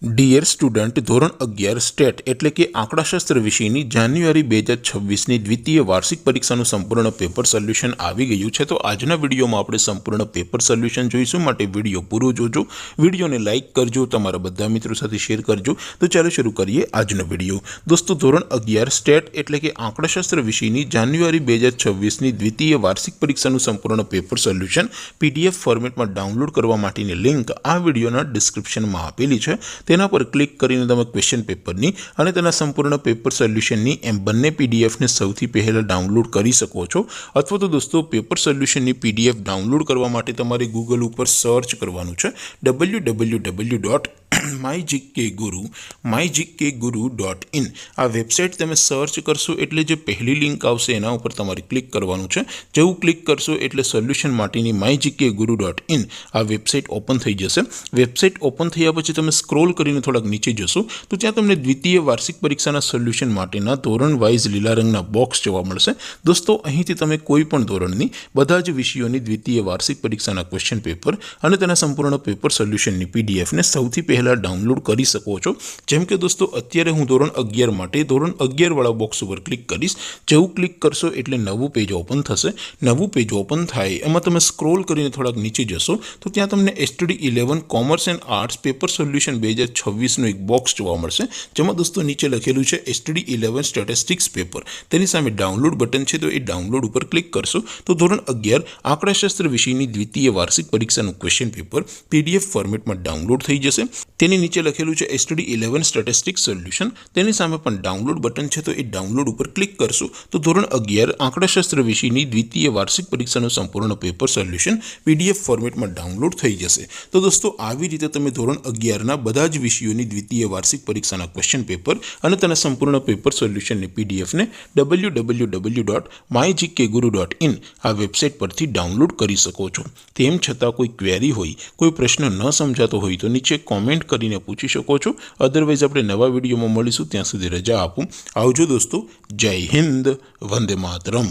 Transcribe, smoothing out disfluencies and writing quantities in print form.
Dear student, ધોરણ 11 state એટલે કે આંકડાશાસ્ત્ર વિષયની જાન્યુઆરી 2026ની દ્વિતીય વાર્ષિક પરીક્ષાનું સંપૂર્ણ પેપર સોલ્યુશન આવી ગયું છે। તો આજના વિડીયોમાં આપણે સંપૂર્ણ પેપર સોલ્યુશન જોઈશું, માટે વિડીયો પૂરો જોજો। વિડીયોને લાઇક કરજો, તમારા બધા મિત્રો સાથે શેર કરજો। તો ચાલો શરૂ કરીએ આજનો વિડીયો। દોસ્તો, ધોરણ 11 સ્ટેટ એટલે કે આંકડાશાસ્ત્ર વિષયની જાન્યુઆરી 2026ની દ્વિતીય વાર્ષિક પરીક્ષાનું સંપૂર્ણ પેપર સોલ્યુશન PDF ફોર્મેટમાં ડાઉનલોડ કરવા માટેની લિંક આ વિડીયોના ડિસ્ક્રિપ્શનમાં આપેલી છે। તેના પર ક્લિક કરીને તમે ક્વેશ્ચન પેપરની અને તેના સંપૂર્ણ પેપર સોલ્યુશનની એમ બંને પીડીએફને સૌથી પહેલાં ડાઉનલોડ કરી શકો છો। અથવા તો દોસ્તો, પેપર સોલ્યુશનની PDF ડાઉનલોડ કરવા માટે તમારે ગૂગલ ઉપર સર્ચ કરવાનું છે www.mygkguru.in। આ વેબસાઇટ તમે સર્ચ કરશો એટલે જે પહેલી લિંક આવશે એના ઉપર તમારે ક્લિક કરવાનું છે। જેવું ક્લિક કરશો એટલે સોલ્યુશન માટેની mygkguru.in આ વેબસાઇટ ઓપન થઈ જશે। વેબસાઇટ ઓપન થયા પછી તમે સ્ક્રોલ કરીને થોડાક નીચે જશો તો ત્યાં તમને દ્વિતીય વાર્ષિક પરીક્ષાના સોલ્યુશન માટેના ધોરણ વાઇઝ લીલા રંગના બોક્સ જોવા મળશે। દોસ્તો, અહીંથી તમે કોઈ પણ ધોરણની બધા જ વિષયોની દ્વિતીય વાર્ષિક પરીક્ષાના ક્વેશ્ચન પેપર અને તેના સંપૂર્ણ પેપર સોલ્યુશનની પીડીએફને સૌથી પહેલાં ડાઉનલોડ કરી શકો છો। જેમ કે દોસ્તો, અત્યારે હું ધોરણ 11 માટે ધોરણ 11 વાળા બોક્સ ઉપર ક્લિક કરીશ। જેવું ક્લિક કરશો એટલે નવું પેજ ઓપન થશે। નવું પેજ ઓપન થાય એમાં તમે સ્ક્રોલ કરીને થોડાક નીચે જશો તો ત્યાં તમને STD 11 commerce and arts paper solution 2026નું એક બોક્સ જોવા મળશે, જેમાં દોસ્તો નીચે લખેલું છે STD 11 સ્ટેટિસ્ટિક્સ પેપર। તેની સામે ડાઉનલોડ બટન છે, તો એ ડાઉનલોડ ઉપર ક્લિક કરશો તો ધોરણ 11 આંકડાશાસ્ત્ર વિષયની દ્વિતીય વાર્ષિક પરીક્ષાનું ક્વેશ્ચન પેપર PDF ફોર્મેટમાં ડાઉનલોડ થઈ જશે। તેની નીચે લખેલું છે STD 11 સ્ટેટિસ્ટિક્સ સોલ્યુશન, તેની સામે પણ ડાઉનલોડ બટન છે, તો એ ડાઉનલોડ ઉપર ક્લિક કરશો તો ધોરણ 11 આંકડાશાસ્ત્ર વિષયની દ્વિતીય વાર્ષિક પરીક્ષાનું સંપૂર્ણ પેપર સોલ્યુશન PDF ફોર્મેટમાં ડાઉનલોડ થઈ જશે। તો દોસ્તો, આવી રીતે તમે ધોરણ 11ના બધા જ વિષયોની દ્વિતીય વાર્ષિક પરીક્ષાના ક્વેશ્ચન પેપર અને તેના સંપૂર્ણ પેપર સોલ્યુશનની પીડીએફને www.mygkguru.in આ વેબસાઇટ પરથી ડાઉનલોડ કરી શકો છો। તેમ છતાં કોઈ ક્વેરી હોય, કોઈ પ્રશ્ન ન સમજાતો હોય તો નીચે કોમેન્ટ કરીને પૂછી શકો છો। અધરવાઇઝ આપણે નવા વિડીયોમાં મળીશું, ત્યાં સુધી રજા આપું। આવજો દોસ્તો, જય હિન્દ, વંદે માતરમ।